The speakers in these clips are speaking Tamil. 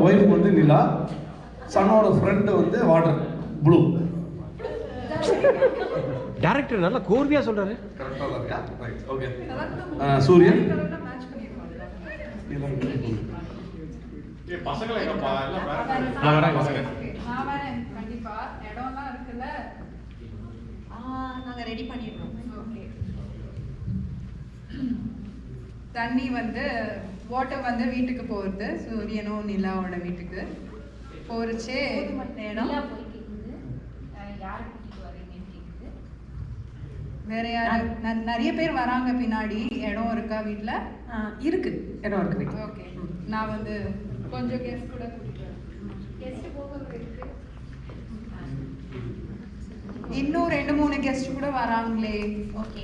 ஒய்ஃப் வந்து நிலா, சன்னோட ஃப்ரெண்டு வந்து வாட்டர் ப்ளூ. டைரக்டர் நல்லா கோர்வையா சொல்றாரு. கரெக்டா இருக்கா? ரைட். ஓகே. சூரியன். பசங்கள எங்கப்பா எல்லாம் வராங்க பசங்க. நான் வரேன் கண்டிப்பா. இடம்லாம் இருக்குல்ல. நாங்க ரெடி பண்ணிடுறோம். ஓகே. தண்ணி வந்து வாட்டர் வந்து வீட்டுக்கு போகுது. சூரியனும் நிலாவோட வீட்டுக்கு போறச்சே இடம் வேற யாரு நிறைய பேர் வராங்க பின்னாடி. இடம் இருக்கா வீட்ல? இருக்கு, இடம் இருக்கு வீட்டுல. ஓகே. நான் வந்து கொஞ்சம் கெஸ்ட் கூட கூட்டிட்டு வரேன். கெஸ்ட் போக இருக்கு. இன்னும் 2-3 கெஸ்ட் கூட வராங்களே. ஓகே.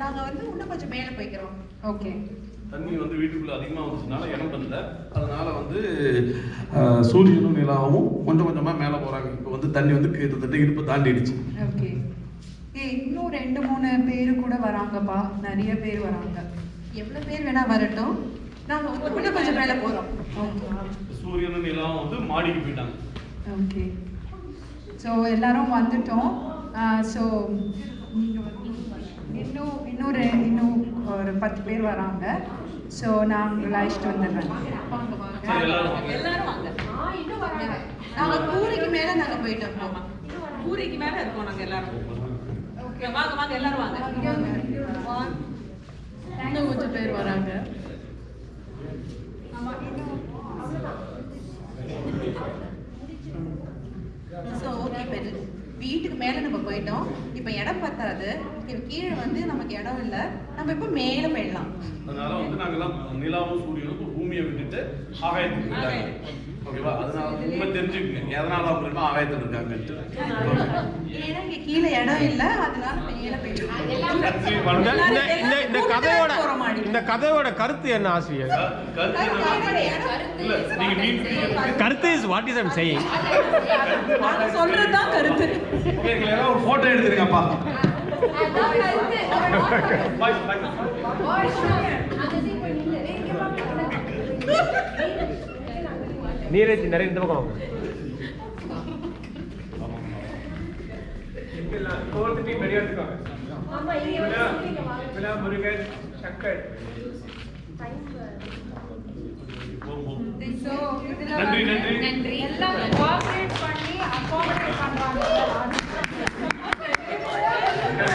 நாங்க வந்து இன்னும் கொஞ்சம் மேல போய்க்கிறோம். ஓகே. தண்ணி வந்து வீட்டுக்குள்ள அதிகமாக வந்துச்சுனால இடம் பண்ணல. அதனால வந்து சூரியனும் நிலாவும் கொஞ்சம் கொஞ்சமா மேலே போறாங்க. இப்போ வந்து தண்ணி வந்து கிட்டத்தட்ட இடுப்பு தாண்டிடுச்சு. ஓகே. இன்னும் 2-3 பேர் கூட வராங்கப்பா. நிறைய பேர் வராங்க. எவ்வளவு பேர் வேணா வரட்டும். நாங்க இன்னும் கொஞ்சம் மேல போறோம். சூரியனும் நிலாவும் வந்து மாடிக்கு போயிட்டாங்க. ஓகே. ஸோ எல்லாரும் வந்துட்டோம். ஸோ இன்னும் ஒரு 10 பேர் வராங்க. ஸோ நான் உங்களை அழைச்சிட்டு வந்துடுறேன். எல்லாரும் வாங்க. நாங்க கூரைக்கு மேல நாங்க போயிட்டோம். கூரைக்கு மேல இருக்கோம் நாங்க எல்லாரும். ஓகே, வாங்க வாங்க எல்லாரும் வாங்க. இன்னும் கொஞ்சம் பேர் வராங்க. ஸோ ஓகே, வீட்டுக்கு மேலே நம்ம போயிட்டோம். இப்போ இடம் பத்தாது. கீழே வந்து நமக்கு இடம் இல்லை. நம்ம இப்போ மேலே போயிடலாம். அதனால வந்து நாங்கெல்லாம் நிலாவும் சூரியனும் பூமியை விட்டுட்டு ஆகாயத்துக்கு போயிட்டாங்க. ஓகேவா? அதனால உண்மை தெரிஞ்சுக்கங்க எதனால அவங்க ஆகாயத்தில் இருக்காங்கன்ட்டு. ஏன்னா இங்க கீழே இடம் இல்லை, அதனால மேலே போயிட்டோம். இந்த கதையோட கருத்து என்ன ஆசிரியர்? கருத்து is what is I am saying. நாங்க சொல்றதுதான் கருத்து. ஓகே, எல்லாம் ஒரு போட்டோ எடுத்துருங்கப்பா. நீரஜ் நிறைய இந்த பக்கம் நன்றி. எல்லாம்